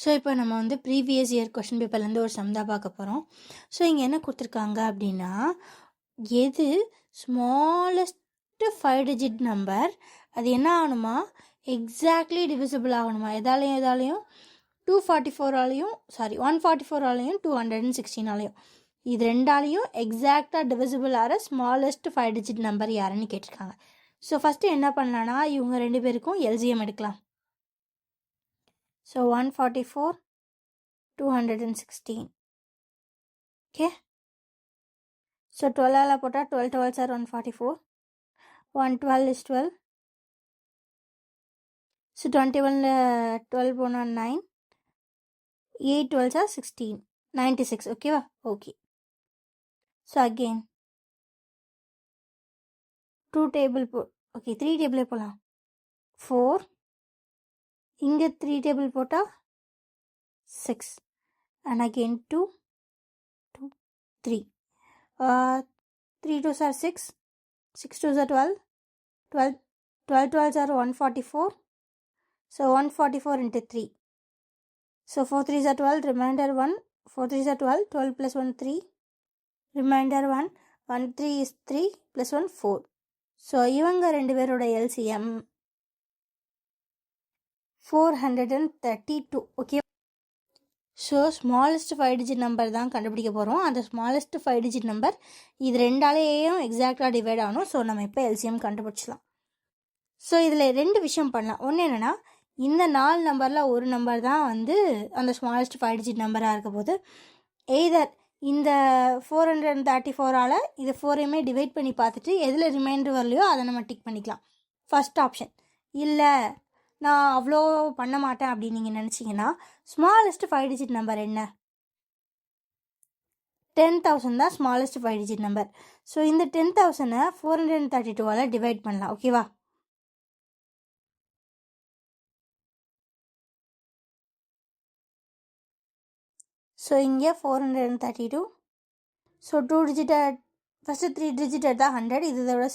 So இப்போ நம்ம வந்து ப்ரீவியஸ் இயர் கொஷின் பேப்பர்லேருந்து ஒரு சம் தான் பார்க்க போகிறோம். ஸோ இங்கே என்ன கொடுத்துருக்காங்க அப்படின்னா, எது ஸ்மாலஸ்ட்டு 5 டிஜிட் நம்பர் அது என்ன ஆகணுமா, எக்ஸாக்ட்லி டிவிசிபிள் ஆகணுமா, எதாலையும் 244ஆலையும் 144ஆலையும் 216ஆலையும் இது ரெண்டாலையும் எக்ஸாக்டாக டிவிசிபிள் ஆகிற ஸ்மாலஸ்ட் 5 டிஜிட் நம்பர் யாருன்னு கேட்டிருக்காங்க. ஸோ ஃபஸ்ட்டு என்ன பண்ணலான்னா, இவங்க ரெண்டு பேருக்கும் எல்சிஎம் எடுக்கலாம். So 144, 216. Okay. So 12 pota 12 12s are 144. 112 is 12. So 21 12 pona 9. 8 12s are 16. 96. Okay. Okay. So again 2 table okay 3 table pola 4. இங்கே 3 டேபிள் போட்டால் 6 and again 2 2 3 3 2s are 6 6 2s are 12 12 12s are 144. So 144 into 3, so 4 3s are 12, remainder 1, 4 3s are 12, 12 plus 1 3, remainder 1, 1 3 is 3 plus 1 4. So இவங்க ரெண்டு பேரோட LCM 432. Okay. So smallest 5 digit number தான் கண்டுபிடிக்க போகிறோம். அந்த smallest 5 digit number இது ரெண்டாலேயும் எக்ஸாக்டாக டிவைட் ஆகணும். ஸோ நம்ம இப்போ எல்சிஎம் கண்டுபிடிச்சலாம். ஸோ இதில் ரெண்டு விஷயம் பண்ணலாம். ஒன்று என்னென்னா, இந்த 4 நம்பரில் ஒரு நம்பர் தான் வந்து அந்த ஸ்மாலஸ்ட் 5 டிஜிட் நம்பராக இருக்க போது, எய்தர் இந்த 434ஆல் இது 4ஐயுமே டிவைட் பண்ணி பார்த்துட்டு எதில் ரிமைண்டர் வரலையோ அதை நம்ம டிக் பண்ணிக்கலாம். First option. இல்லை நான் அவ்வளோ பண்ண மாட்டேன் அப்படின்னு நீங்கள் நினச்சிங்கன்னா, ஸ்மாலஸ்ட் 5 டிஜிட் நம்பர் என்ன, 10,000 தான் ஸ்மாலஸ்ட் 5 டிஜிட் நம்பர். ஸோ இந்த 10,000 432ஆல் டிவைட் பண்ணலாம். ஓகேவா? ஸோ இங்கே 432. ஸோ 2 டிஜிட்டை ஃபஸ்ட்டு 3 டிஜிட் எடுத்தால் 100, இது இதோட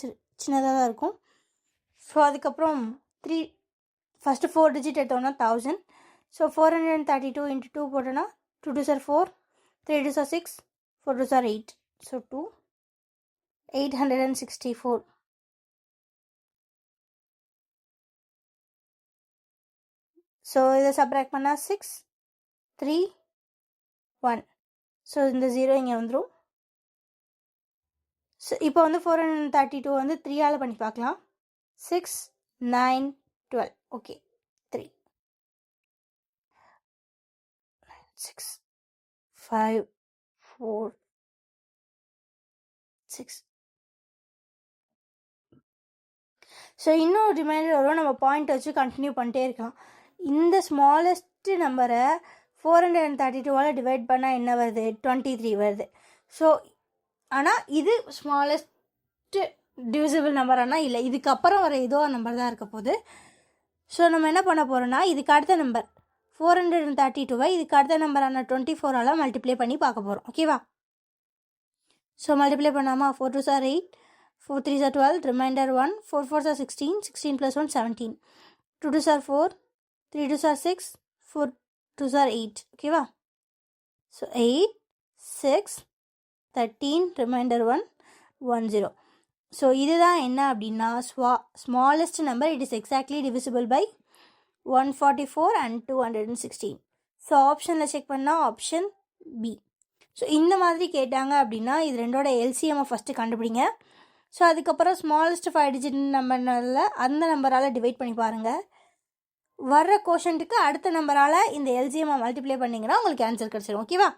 சின்னதாக தான் இருக்கும். ஸோ அதுக்கப்புறம் ஃபஸ்ட்டு 4 டிஜிட் எடுத்தோன்னா 1000. ஸோ 432 into 2 போட்டோன்னா 2 2s are 4, 3 2s are 6, 4 2s are 8. So 864. So இதை சப்ராக்ட் பண்ணால் 6 3 1. ஸோ இந்த 0 இங்கே வந்துடும். ஸோ இப்போ வந்து 432 வந்து 3ஆல் பண்ணி பார்க்கலாம். 6 9 12. ஓகே. 3 6 5 4 6. ஸோ இன்னும் ரிமைண்டர் வரும். நம்ம பாயிண்ட் வச்சு கண்டினியூ பண்ணிட்டே இருக்கலாம். இந்த ஸ்மாலஸ்ட் நம்பரை 432ஆல் டிவைட் பண்ணால் என்ன வருது, 23 வருது. ஸோ ஆனால் இது ஸ்மாலஸ்ட் டிவிசிபிள் நம்பர் ஆனால் இல்லை, இதுக்கப்புறம் வர ஏதோ நம்பர் தான் இருக்க போகுது. ஸோ நம்ம என்ன பண்ண போகிறோன்னா, இதுக்கு அடுத்த நம்பர் 432வை இதுக்கு அடுத்த நம்பரான 24ஆல் மல்டிப்ளை பண்ணி பார்க்க போகிறோம். ஓகேவா? ஸோ மல்டிப்ளை பண்ணாமா, 4 2s are 8, 4 3s are 12, remainder 1, 4 4s are 16, 16 plus 1 17, 2 2s are 4, 3 2s are 6, 4 2s are 8. ஓகேவா? So 8 6 13, remainder 1 1 0. ஸோ இதுதான் என்ன அப்படின்னா, smallest number it is exactly divisible by 144 and 216. So ஆப்ஷனில் செக் பண்ணால் ஆப்ஷன் பி. ஸோ இந்த மாதிரி கேட்டாங்க அப்படின்னா இது ரெண்டோட எல்சிஎம்மை ஃபஸ்ட்டு கண்டுபிடிங்க. ஸோ அதுக்கப்புறம் ஸ்மாலஸ்ட் 5 டிஜிட் நம்பர்னால அந்த நம்பரால் டிவைட் பண்ணி பாருங்கள். வர்ற கோஷன்ட்டுக்கு அடுத்த நம்பரால் இந்த எல்சிஎம்மை மல்டிப்ளை பண்ணிங்கன்னா உங்களுக்கு ஆன்சர் கிடச்சிடும். ஓகேவா?